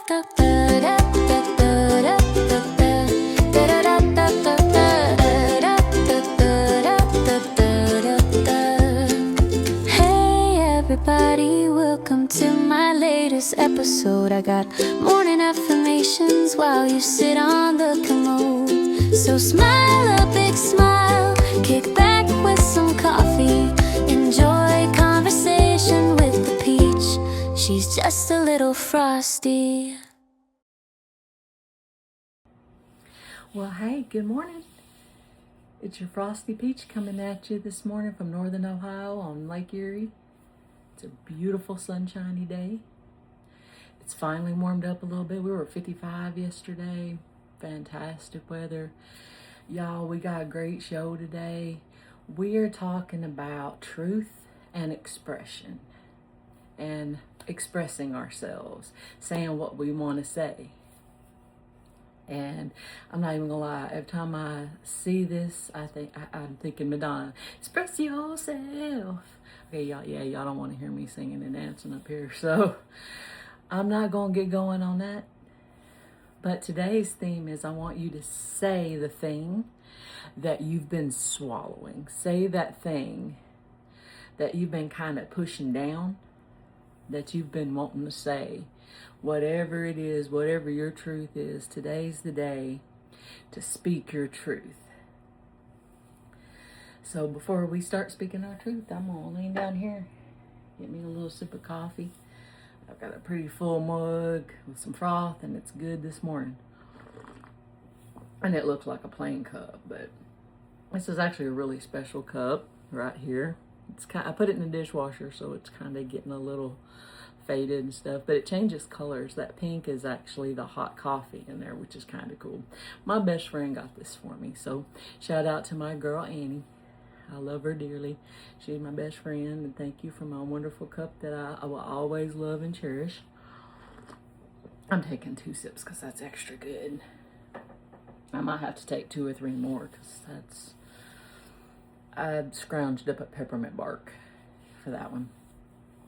everybody, welcome to my latest episode. I got morning affirmations while you sit on the commode. So smile a big smile, kick back with some coffee, enjoy conversation with the peach. She's just a little frosty. Well, hey, good morning. It's your Frosty Peach coming at you this morning from Northern Ohio on Lake Erie. It's a beautiful sunshiny day. It's finally warmed up a little bit. We were 55 yesterday. Fantastic weather. Y'all, we got a great show today. We are talking about truth and expression and expressing ourselves, saying what we want to say. And I'm not even gonna lie, every time I see this, I'm thinking Madonna, express yourself. Okay, y'all don't want to hear me singing and dancing up here, so I'm not gonna get going on that. But today's theme is I want you to say the thing that you've been swallowing. Say that thing that you've been kind of pushing down, that you've been wanting to say. Whatever it is, whatever your truth is, today's the day to speak your truth. So before we start speaking our truth, I'm gonna lean down here, get me a little sip of coffee. I've got a pretty full mug with some froth, and it's good this morning. And it looks like a plain cup, but this is actually a really special cup right here. I put it in the dishwasher, so it's kind of getting a little faded and stuff, but it changes colors. That pink is actually the hot coffee in there, which is kind of cool. My best friend got this for me, so shout out to my girl Annie. I love her dearly. She's my best friend, and thank you for my wonderful cup that I will always love and cherish. I'm taking 2 sips because that's extra good. I might have to take 2 or 3 more because I scrounged up a peppermint bark for that one.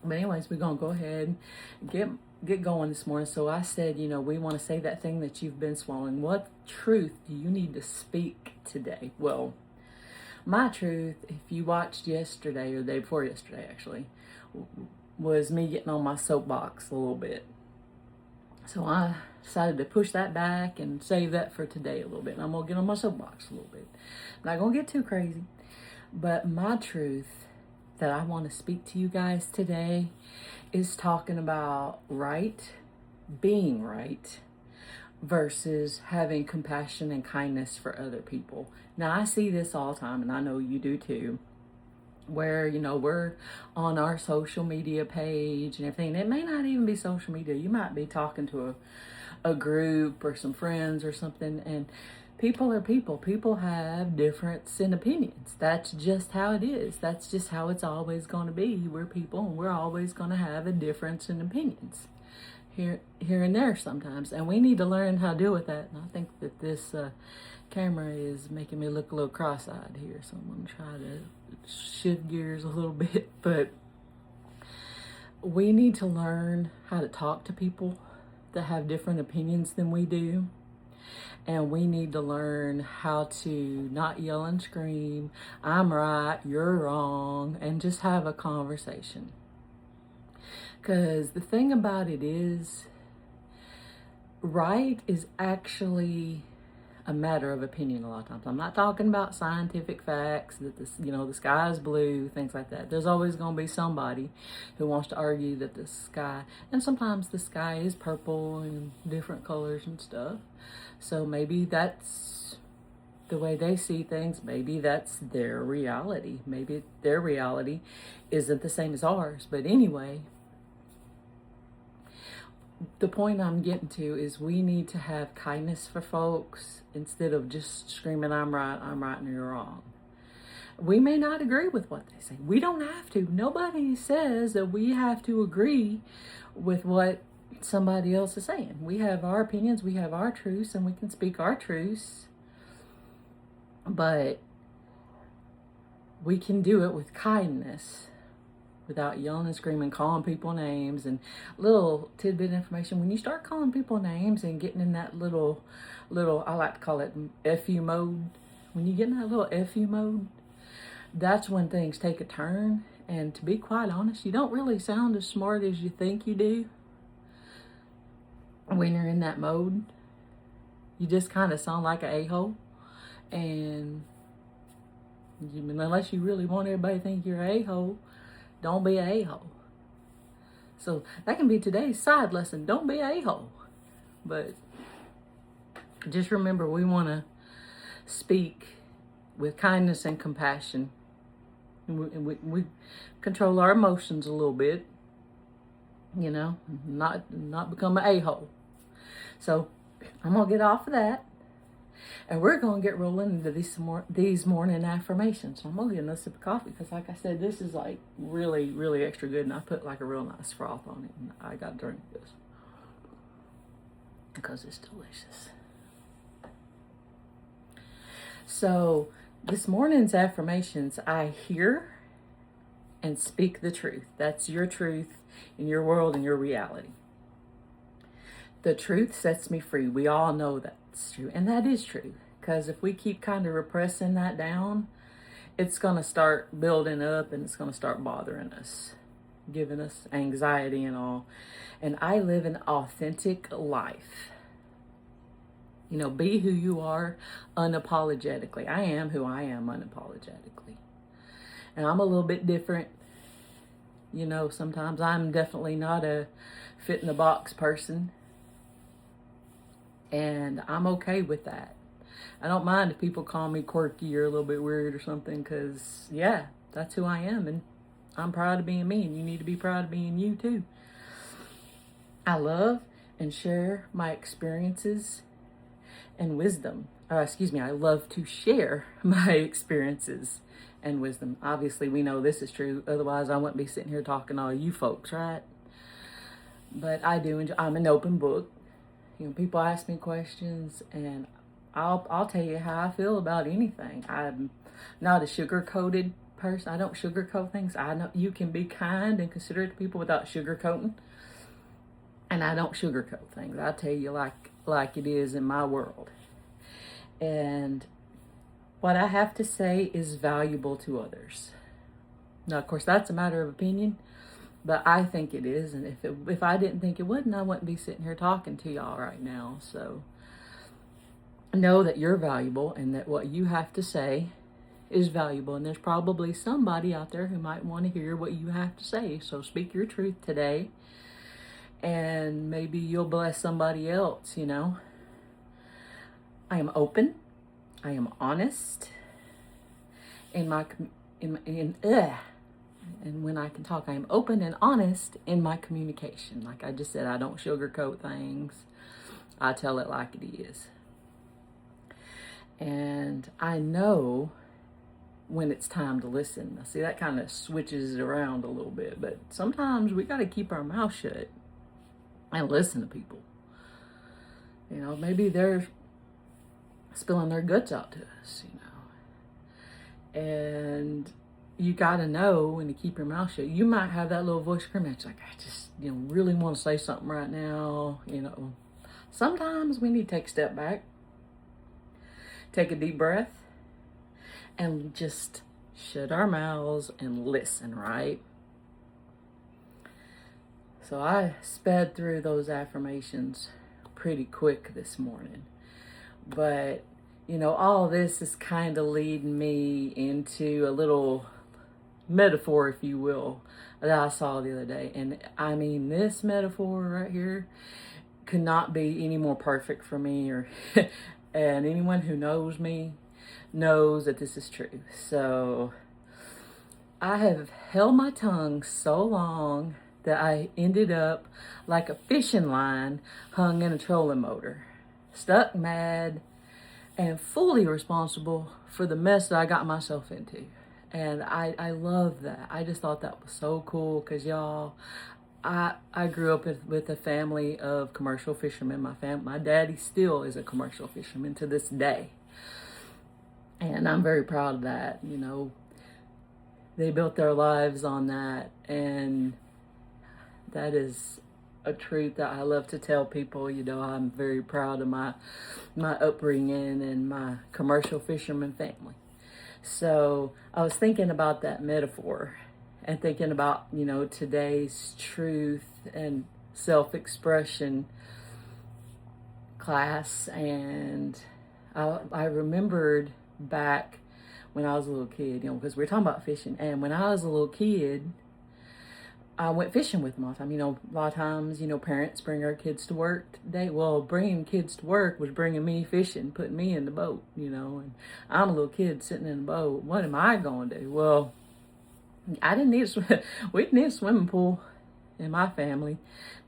But anyways, we're going to go ahead and get going this morning. So I said, we want to say that thing that you've been swallowing. What truth do you need to speak today? Well, my truth, if you watched yesterday or the day before yesterday, actually, was me getting on my soapbox a little bit. So I decided to push that back and save that for today a little bit. And I'm going to get on my soapbox a little bit. I'm not going to get too crazy. But my truth that I want to speak to you guys today is talking about being right, versus having compassion and kindness for other people. Now, I see this all the time, and I know you do too, where, we're on our social media page and everything. It may not even be social media. You might be talking to a group or some friends or something, and people are people. People have difference in opinions. That's just how it is. That's just how it's always going to be. We're people, and we're always going to have a difference in opinions here and there sometimes. And we need to learn how to deal with that. And I think that this camera is making me look a little cross-eyed here. So I'm going to try to shift gears a little bit. But we need to learn how to talk to people that have different opinions than we do. And we need to learn how to not yell and scream, I'm right, you're wrong, and just have a conversation. Because the thing about it is, right is actually a matter of opinion a lot of times. I'm not talking about scientific facts, that the sky is blue, things like that. There's always going to be somebody who wants to argue that the sky, and sometimes the sky is purple and different colors and stuff. So maybe that's the way they see things. Maybe that's their reality. Maybe their reality isn't the same as ours. But anyway, the point I'm getting to is we need to have kindness for folks instead of just screaming, I'm right, and you're wrong. We may not agree with what they say. We don't have to. Nobody says that we have to agree with what somebody else is saying. We have our opinions, we have our truths, and we can speak our truths. But we can do it with kindness without yelling and screaming, calling people names. And little tidbit information, when you start calling people names and getting in that little, I like to call it FU mode. When you get in that little FU mode, that's when things take a turn. And to be quite honest, you don't really sound as smart as you think you do when you're in that mode. You just kind of sound like an a-hole. And unless you really want everybody to think you're an a-hole, don't be an a-hole. So that can be today's side lesson. Don't be an a-hole. But just remember, we want to speak with kindness and compassion. And we control our emotions a little bit, you know, not become an a-hole. So I'm going to get off of that. And we're going to get rolling into these morning affirmations. So I'm going to get another sip of coffee because, like I said, this is like really, really extra good. And I put like a real nice froth on it. And I got to drink this because it's delicious. So this morning's affirmations, I hear and speak the truth. That's your truth in your world and your reality. The truth sets me free. We all know that's true. And that is true. Because if we keep kind of repressing that down, it's going to start building up and it's going to start bothering us, giving us anxiety and all. And I live an authentic life. You know, be who you are unapologetically. I am who I am unapologetically. And I'm a little bit different. You know, sometimes I'm definitely not a fit in the box person. And I'm okay with that. I don't mind if people call me quirky or a little bit weird or something, because, yeah, that's who I am. And I'm proud of being me, and you need to be proud of being you, too. I love and share my experiences and wisdom. I love to share my experiences and wisdom. Obviously, we know this is true. Otherwise, I wouldn't be sitting here talking to all you folks, right? But I do enjoy, I'm an open book. You know, people ask me questions, and I'll tell you how I feel about anything. I'm not a sugar-coated person. I don't sugarcoat things. I know you can be kind and considerate to people without sugarcoating, and I don't sugarcoat things. I tell you like it is in my world. And what I have to say is valuable to others. Now, of course, that's a matter of opinion. But I think it is, and if I didn't think it would, I wouldn't be sitting here talking to y'all right now. So know that you're valuable and that what you have to say is valuable. And there's probably somebody out there who might want to hear what you have to say. So speak your truth today, and maybe you'll bless somebody else, you know. I am open. I am honest. And when I can talk, I am open and honest in my communication. Like I just said, I don't sugarcoat things. I tell it like it is. And I know when it's time to listen. Now, see, that kind of switches it around a little bit. But sometimes we got to keep our mouth shut and listen to people. You know, maybe they're spilling their guts out to us, you know. And you got to know when to keep your mouth shut. You might have that little voice screaming at you, like, I just, really want to say something right now. You know, sometimes we need to take a step back, take a deep breath, and just shut our mouths and listen, right? So I sped through those affirmations pretty quick this morning. But, all this is kind of leading me into a little metaphor, if you will, that I saw the other day. And I mean, this metaphor right here could not be any more perfect for me, and anyone who knows me knows that this is true. So I have held my tongue so long that I ended up like a fishing line hung in a trolling motor, stuck mad and fully responsible for the mess that I got myself into. And I love that. I just thought that was so cool because, y'all, I grew up with a family of commercial fishermen. My daddy still is a commercial fisherman to this day. And I'm very proud of that, they built their lives on that. And that is a truth that I love to tell people. You know, I'm very proud of my upbringing and my commercial fisherman family. So I was thinking about that metaphor and thinking about, you know, today's truth and self-expression class. And I remembered back when I was a little kid, you know, because we're talking about fishing. And when I was a little kid, I went fishing with them all the time. You know, a lot of times, you know, parents bring our kids to work today. Well, bringing kids to work was bringing me fishing, putting me in the boat, you know, and I'm a little kid sitting in the boat. What am I going to do? Well, I didn't need we didn't need a swimming pool in my family.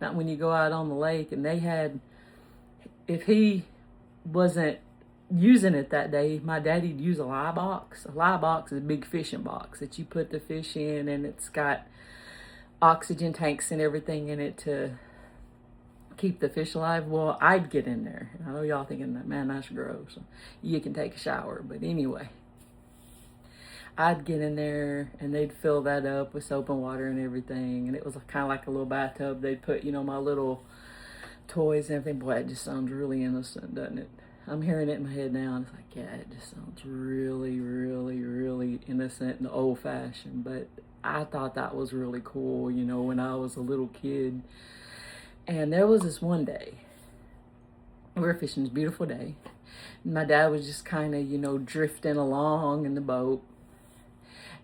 Not when you go out on the lake. And they had, if he wasn't using it that day, my daddy'd use a lie box. A lie box is a big fishing box that you put the fish in, and it's got oxygen tanks and everything in it to keep the fish alive. Well, I'd get in there. I know y'all thinking that, man, that's gross. You can take a shower. But anyway, I'd get in there and they'd fill that up with soap and water and everything. And it was kind of like a little bathtub. They'd put, you know, my little toys and everything. Boy, it just sounds really innocent, doesn't it? I'm hearing it in my head now, and it's like, yeah, it just sounds really, really, really innocent and old-fashioned. But I thought that was really cool, you know, when I was a little kid. And there was this one day, we were fishing, this beautiful day. My dad was just kind of, you know, drifting along in the boat.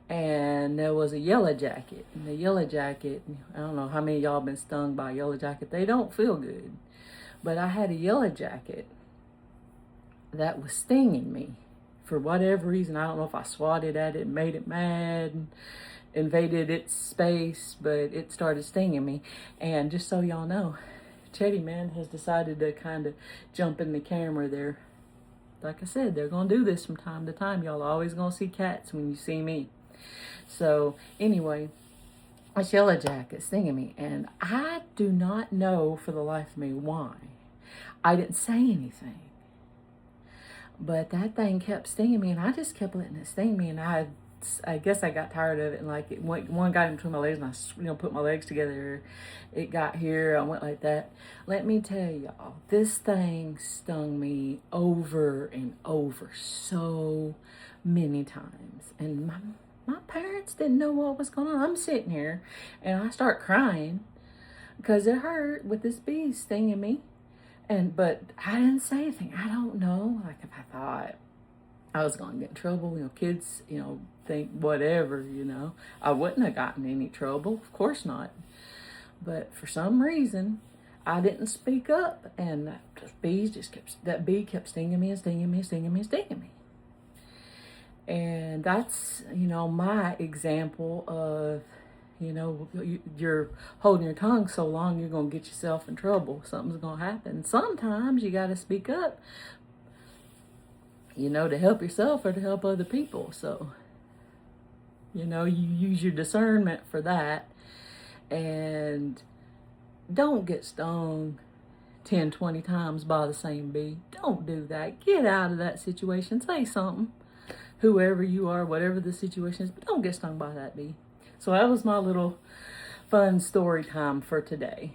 And there was a yellow jacket. And the yellow jacket, I don't know how many of y'all been stung by a yellow jacket. They don't feel good. But I had a yellow jacket that was stinging me for whatever reason. I don't know if I swatted at it and made it mad and invaded its space, but it started stinging me. And just so y'all know, Chetty Man has decided to kind of jump in the camera there. Like I said, they're going to do this from time to time. Y'all always going to see cats when you see me. So anyway, this yellow jacket stinging me, and I do not know for the life of me why. I didn't say anything. But that thing kept stinging me, and I just kept letting it sting me. And I guess I got tired of it. And like one got in between my legs, and I, you know, put my legs together. It got here. I went like that. Let me tell y'all, this thing stung me over and over so many times. And my parents didn't know what was going on. I'm sitting here, and I start crying because it hurt with this bee stinging me. But I didn't say anything. I don't know. Like, if I thought I was going to get in trouble, you know, kids, you know, think whatever, you know. I wouldn't have gotten any trouble. Of course not. But for some reason, I didn't speak up. And that bee kept stinging me and stinging me and stinging me and stinging me. And that's, you know, my example of, you know, you're holding your tongue so long, you're going to get yourself in trouble. Something's going to happen. Sometimes you got to speak up, you know, to help yourself or to help other people. So, you know, you use your discernment for that. And don't get stung 10, 20 times by the same bee. Don't do that. Get out of that situation. Say something. Whoever you are, whatever the situation is, but don't get stung by that bee. So that was my little fun story time for today.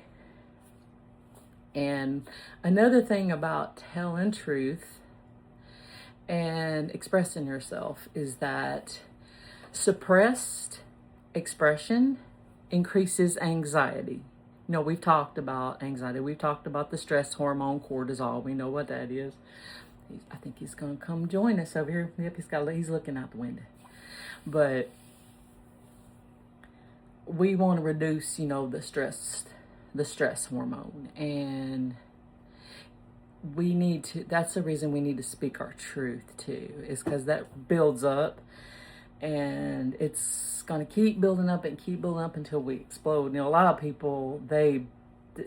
And another thing about telling truth and expressing yourself is that suppressed expression increases anxiety. You know, we've talked about anxiety. We've talked about the stress hormone cortisol. We know what that is. I think he's going to come join us over here. Yep, he's looking out the window. But we want to reduce, you know, the stress hormone, and we need to, that's the reason we need to speak our truth too, is because that builds up, and it's going to keep building up and keep building up until we explode. You know, a lot of people, they,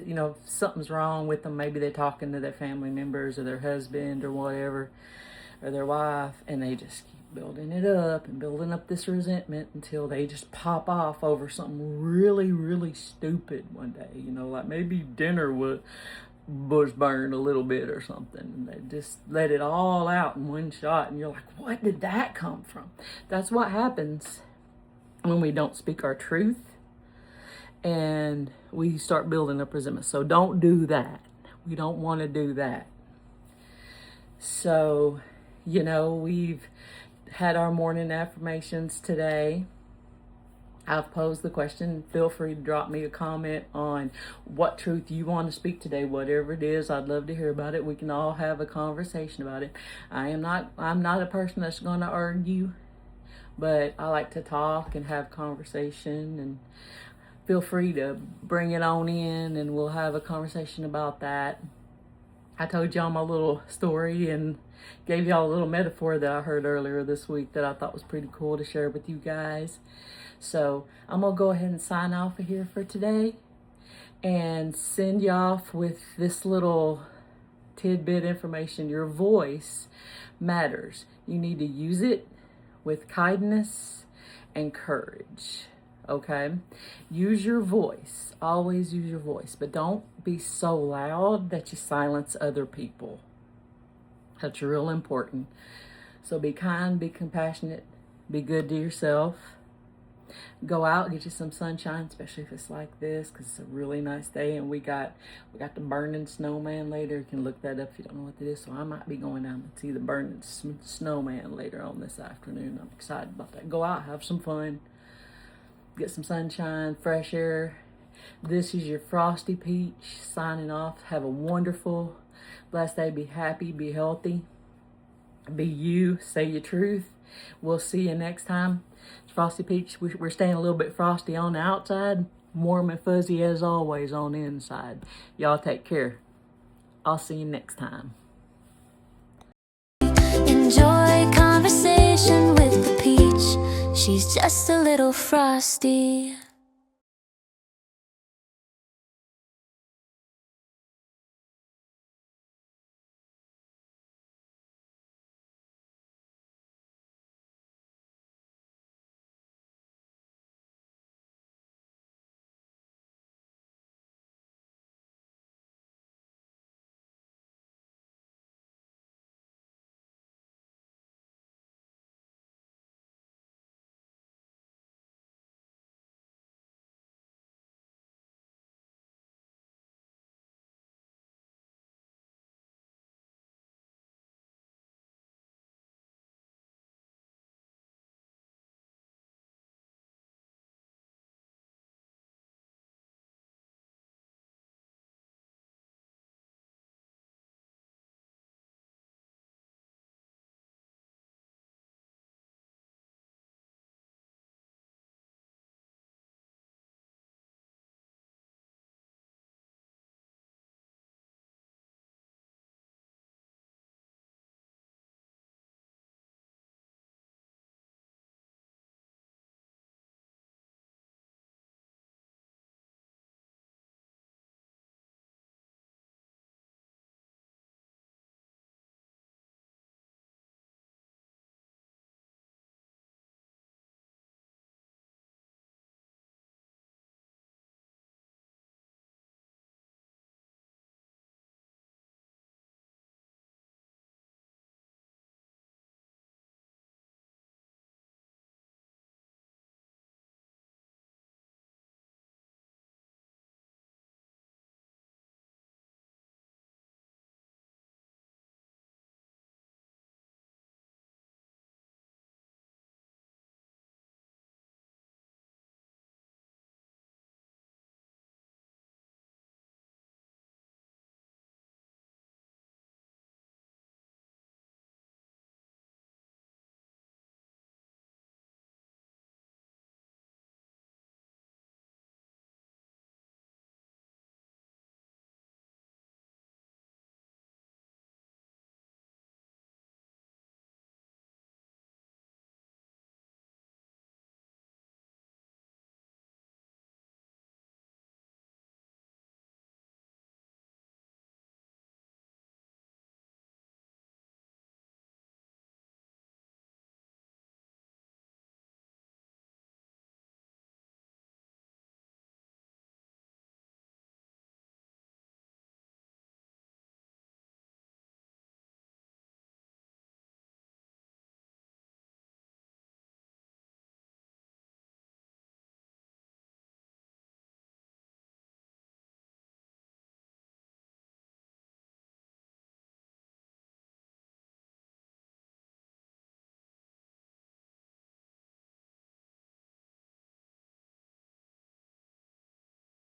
you know, something's wrong with them. Maybe they're talking to their family members or their husband or whatever, or their wife, and they just keep building it up and building up this resentment until they just pop off over something really, really stupid one day. You know, like maybe dinner was burned a little bit or something, and they just let it all out in one shot, and you're like, what did that come from? That's what happens when we don't speak our truth and we start building up resentment. So don't do that. We don't want to do that. So, we've had our morning affirmations today. I've posed the question. Feel free to drop me a comment on what truth you want to speak today, whatever it is. I'd love to hear about it. We can all have a conversation about it. I'm not a person that's going to argue, but I like to talk and have conversation, and feel free to bring it on in and we'll have a conversation about that. I told y'all my little story and gave y'all a little metaphor that I heard earlier this week that I thought was pretty cool to share with you guys. So I'm going to go ahead and sign off of here for today and send you off with this little tidbit information. Your voice matters. You need to use it with kindness and courage. Okay? Use your voice. Always use your voice. But don't be so loud that you silence other people. That's real important. So be kind, be compassionate, be good to yourself. Go out, get you some sunshine, especially if it's like this, because it's a really nice day. And we got the burning snowman later. You can look that up if you don't know what it is. So I might be going down to see the burning snowman later on this afternoon. I'm excited about that. Go out, have some fun, get some sunshine, fresh air. This is your Frosty Peach signing off. Have a wonderful, blessed day. Be happy, be healthy, be you, say your truth. We'll see you next time. It's Frosty Peach. We're staying a little bit frosty on the outside, warm and fuzzy as always on the inside. Y'all take care. I'll see you next time. Enjoy conversation with the peach. She's just a little frosty.